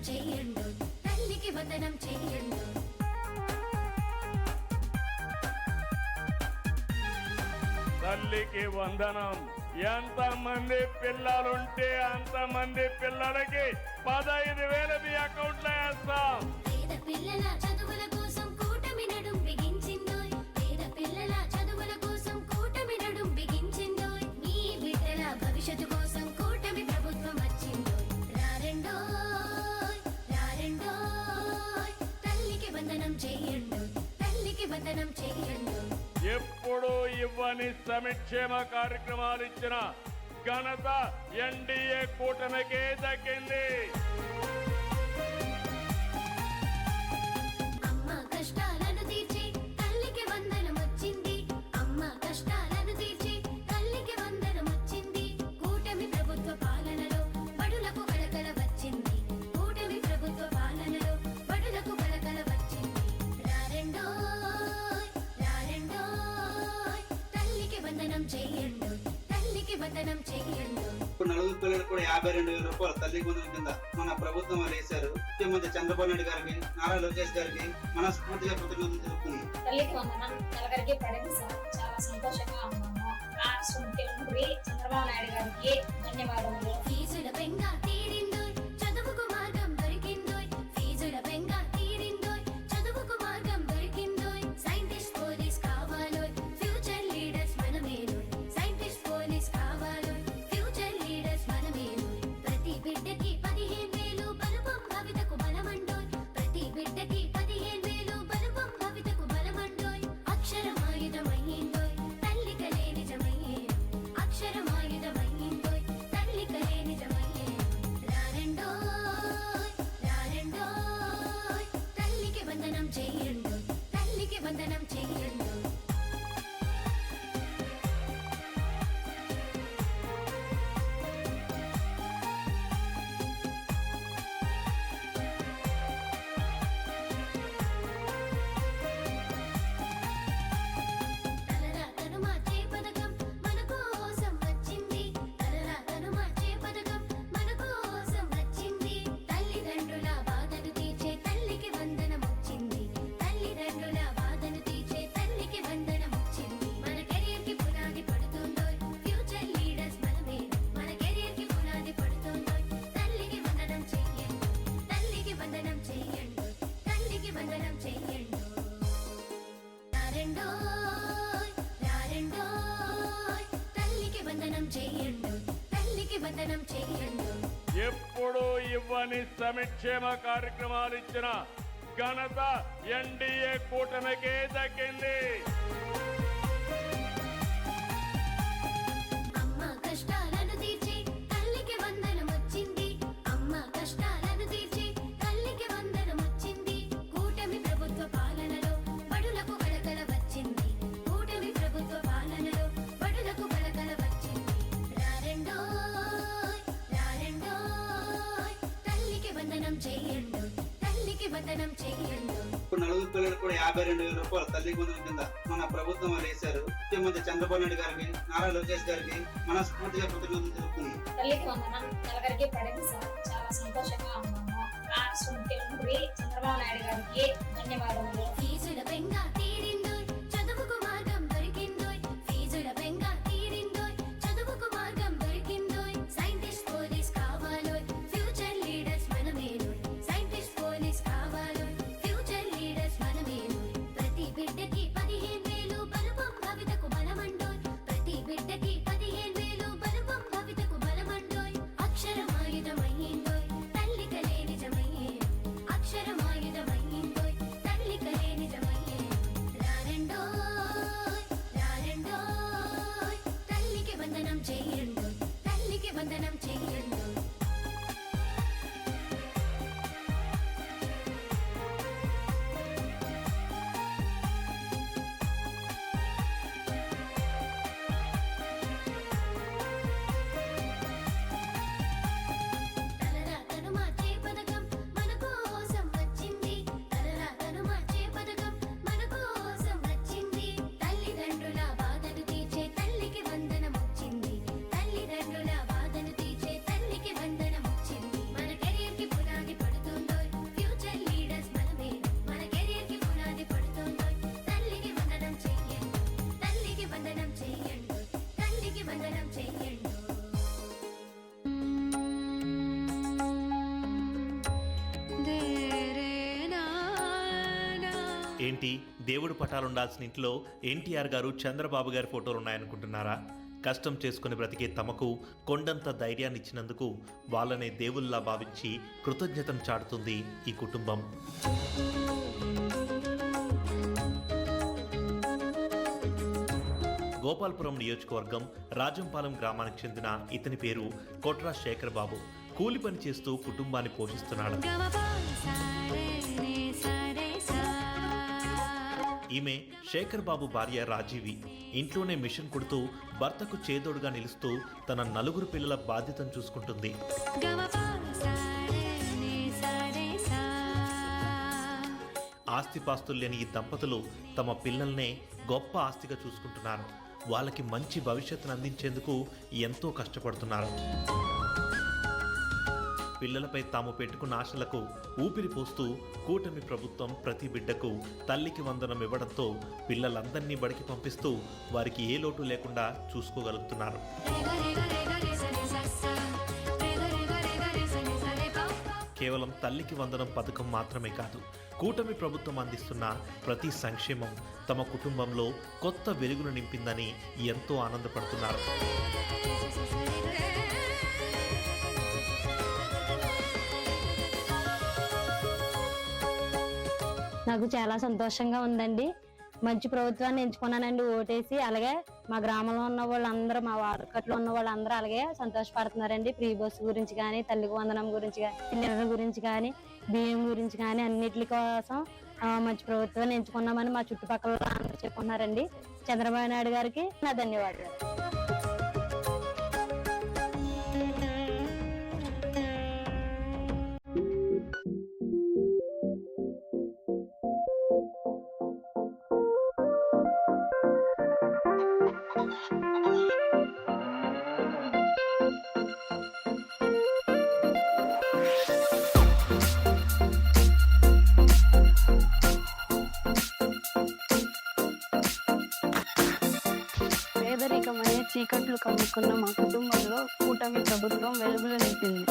చెయ్యండు తల్లికి వందనం చెయ్యండు తల్లికి వందనం ఎంతమంది పిల్లలుంటే అంతమంది పిల్లలకి 15,000 మీ అకౌంట్ లో వేస్తాం. పేద పిల్లల చదువుల కోసం కూటమి నడుం బిగించిందోయ్ పేద పిల్లల చదువుల కోసం కూటమి నడుం బిగించిందోయ్ మీ బిడ్డల భవిష్యత్తు కోసం కూటమి ప్రభుత్వం వచ్చిందోయ్ రారెండోయ్ రారెండోయ్ తల్లికి వందనం చెయ్యండు తల్లికి వందనం చెయ్యండు ఎప్పుడు ఇవ్వని సంక్షేమ కార్యక్రమాలు ఇచ్చిన ఘనత ఎన్డీఏ కూటమికే దక్కింది. అమ్మ కష్టాలను తీర్చి తల్లికి వందనం వచ్చింది అమ్మ కష్టాలను తీర్చి తల్లికి వందనం వచ్చింది కూటమి ప్రభుత్వ పాలనలో బడులకు కళకళ వచ్చింది కూటమి ప్రభుత్వ పాలనలో బడులకు కళకళ వచ్చింది రారెండోయ్ రారెండోయ్ తల్లికి వందనం చెయ్యండు తల్లికి వందనం చెయ్యండు. ఇప్పుడు నలుగురు పిల్లలు కూడా 52,000 రూపాయలు తల్లికి వందనం కింద మన ప్రభుత్వం వేశారు. ముఖ్యమంత్రి చంద్రబాబు నాయుడు గారికి, నారా లోకేష్ గారికి మనస్ఫూర్తిగా కృతజ్ఞతలు తెలుపుతున్నాం. తల్లికి వందనం నలుగురికి పడింది సార్, చాలా సంతోషంగా ఉన్నాము. రాష్ట్ర ముఖ్యమంత్రి చంద్రబాబు నాయుడు గారికి ధన్యవాదములు. ఫీజుల బెంగ తీరిందోయ్ చదువుకు మార్గం దొరికిందోయ్ ఫీజుల బెంగ తీరిందోయ్ చదువుకు మార్గం దొరికిందోయ్ సైంటిస్ట్ పోలీస్ కావాలోయ్ ఫ్యూచర్ లీడర్స్ మనమేనోయ్ సైంటిస్ట్ పోలీస్ కావాలోయ్ ఫ్యూచర్ లీడర్స్ మనమేనోయ్ ప్రతి బిడ్డకి 15,000 బలుపం భవితకు బలమండోయ్ ప్రతి బిడ్డకి 15,000 బలుపం భవితకు బలమండోయ్ అక్షరమాయుధమయ్యిందోయ్ తల్లి కలే నిజమయ్యే అక్షరమాయుధమయ్యిందోయ్ తల్లి కలే నిజమయ్యే రారెండోయ్ రారెండోయ్ తల్లికి వందనం చెయ్యండు తల్లికి వందనం చెయ్యండు. తలరాతను మార్చే పథకం మన కోసం వచ్చింది తలరాతను మార్చే పథకం మన కోసం వచ్చింది తల్లిదండ్రుల బాధను తీర్చే తల్లికి వందనం వచ్చింది తల్లిదండ్రుల బాధను తీర్చే తల్లికి వందనం వచ్చింది మన కెరీర్ కి పునాది పడుతుందోయ్ ఫ్యూచర్ లీడర్స్ మనమే మన కెరీర్ కి పునాది పడుతుందోయ్ తల్లికి వందనం చెయ్యండు తల్లికి వందనం చెయ్యండు తల్లికి వందనం చెయ్యండు రారెండోయ్ రారెండోయ్ తల్లికి వందనం చెయ్యండు తల్లికి వందనం చెయ్యండు. ఎప్పుడు ఇవ్వని సంక్షేమ కార్యక్రమాలు ఇచ్చిన ఘనత ఎన్డీఏ కూటమికే దక్కింది. అమ్మ కష్టాలను తీర్చి తల్లికి వందనం వచ్చింది అమ్మ కష్టాలను తీర్చి తల్లికి వందనం వచ్చింది కూటమి ప్రభుత్వ పాలనలో బడులకు కళకళ వచ్చింది కూటమి ప్రభుత్వ పాలనలో బడులకు కళకళ వచ్చింది రారెండోయ్ రారెండోయ్ తల్లికి వందనం చెయ్యండు తల్లికి వందనం చెయ్యండు. ఇప్పుడు నలుగురు పిల్లలు కూడా 52,000 రూపాయలు తల్లికి వందనం కింద మన ప్రభుత్వం వేశారు. ముఖ్యమంత్రి చంద్రబాబు నాయుడు గారికి, నారా లోకేష్ గారికి మనస్ఫూర్తిగా కృతజ్ఞతలు తెలుపుతున్నాం. తల్లికి వందనం నలుగురికి పడింది సార్, చాలా సంతోషంగా ఉన్నాము. రాష్ట్ర ముఖ్యమంత్రి చంద్రబాబు నాయుడు గారికి ధన్యవాదములు. ఫీజుల బెంగ తీరిందోయ్ చదువుకు మార్గం దొరికిందోయ్ ఫీజుల బెంగ తీరిందోయ్ చదువుకు మార్గం దొరికిందోయ్ సైంటిస్ట్ పోలీస్ కావాలోయ్ ఫ్యూచర్ లీడర్స్ మనమేనోయ్ సైంటిస్ట్ పోలీస్ కావాలోయ్ ఫ్యూచర్ లీడర్స్ మనమేనోయ్ ప్రతి బిడ్డకి 15,000 బలుపం భవితకు బలమండోయ్ ప్రతి బిడ్డకి 15,000 బలుపం భవితకు బలమండోయ్ అక్షరమాయుధమయ్యిందోయ్ తల్లి కలే నిజమయ్యే అక్షరమాయుధమయ్యిందోయ్ తల్లి కలే నిజమయ్యే రారెండోయ్ రారెండోయ్ తల్లికి వందనం చెయ్యండు తల్లికి వందనం చెయ్యండు. తలరాతను మార్చే పథకం మన కోసం వచ్చింది తలరాతను మార్చే పథకం మన కోసం వచ్చింది తల్లిదండ్రుల బాధను తీర్చే తల్లికి వందనం వచ్చింది తల్లిదండ్రుల బాధను తీర్చే ఏంటి దేవుడు పటాలు ఉండాల్సిన ఇంట్లో ఎన్టీఆర్ గారు చంద్రబాబు గారి ఫోటోలు ఉన్నాయనుకుంటున్నారా? కష్టం చేసుకుని బ్రతికే తమకు కొండంత ధైర్యాన్ని ఇచ్చినందుకు వాళ్ళనే దేవుళ్ళలా భావించి కృతజ్ఞతను చాటుతుంది ఈ కుటుంబం. గోపాల్పురం నియోజకవర్గం రాజంపాలెం గ్రామానికి చెందిన ఇతని పేరు కొట్రా శేఖర్ బాబు. కూలి పని చేస్తూ కుటుంబాన్ని పోషిస్తున్నాడు. ఈమె శేఖర్ బాబు భార్య రాజీవి. ఇంట్లోనే మిషన్ కుడుతూ భర్తకు చేదోడుగా నిలుస్తూ తన 4 పిల్లల బాధ్యతను చూసుకుంటుంది. ఆస్తిపాస్తులు లేని ఈ దంపతులు తమ పిల్లల్నే గొప్ప ఆస్తిగా చూసుకుంటున్నారు. వాళ్ళకి మంచి భవిష్యత్తును అందించేందుకు ఎంతో కష్టపడుతున్నారు. పిల్లలపై తాము పెట్టుకున్న ఆశలకు ఊపిరి పోస్తూ కూటమి ప్రభుత్వం ప్రతి బిడ్డకు తల్లికి వందనం ఇవ్వడంతో పిల్లలందరినీ బడికి పంపిస్తూ వారికి ఏ లోటు లేకుండా చూసుకోగలుగుతున్నారు. కేవలం తల్లికి వందనం పథకం మాత్రమే కాదు, కూటమి ప్రభుత్వం అందిస్తున్న ప్రతి సంక్షేమం తమ కుటుంబంలో కొత్త వెలుగును నింపిందని ఎంతో ఆనందపడుతున్నారు. నాకు చాలా సంతోషంగా ఉందండి. మంచి ప్రభుత్వాన్ని ఎంచుకున్నానండి ఓటేసి. అలాగే మా గ్రామంలో ఉన్న వాళ్ళందరూ, మా వాడకట్లో ఉన్న వాళ్ళందరూ అలాగే సంతోషపడుతున్నారండి. ఫ్రీ బస్సు గురించి కానీ, తల్లికి వందనం గురించి కానీ, పిల్లల గురించి కానీ, బియ్యం గురించి కానీ అన్నిటి కోసం మంచి ప్రభుత్వాన్ని ఎంచుకున్నామని మా చుట్టుపక్కల అందరూ చెప్పుకున్నారండి. చంద్రబాబు నాయుడు గారికి నా ధన్యవాదాలు. పేదరికమనే చీకట్లు కమ్ముకున్న మా కుటుంబంలో కూటమి ప్రభుత్వం వెలుగులు నింపింది.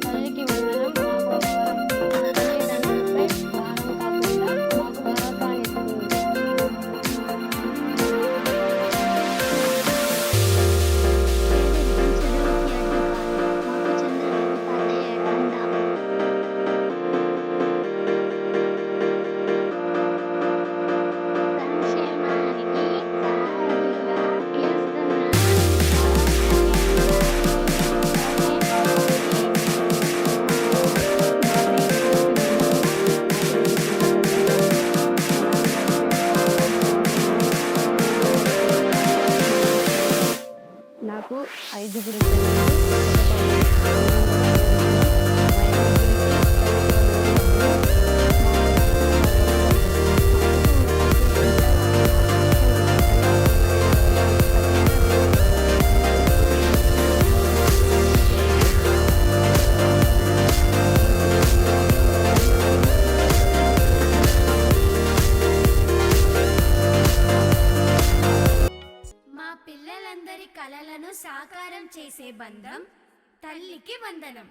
తల్లికి వందనం మాకు ఒక వరం. మా తల్లిదండ్రులపై భారం కాకుండా మాకు భరోసాని ఇస్తుంది. నాకు 5 మా పిల్లలందరి కలలను సాకారం చేసే బంధం తల్లికి వందనం.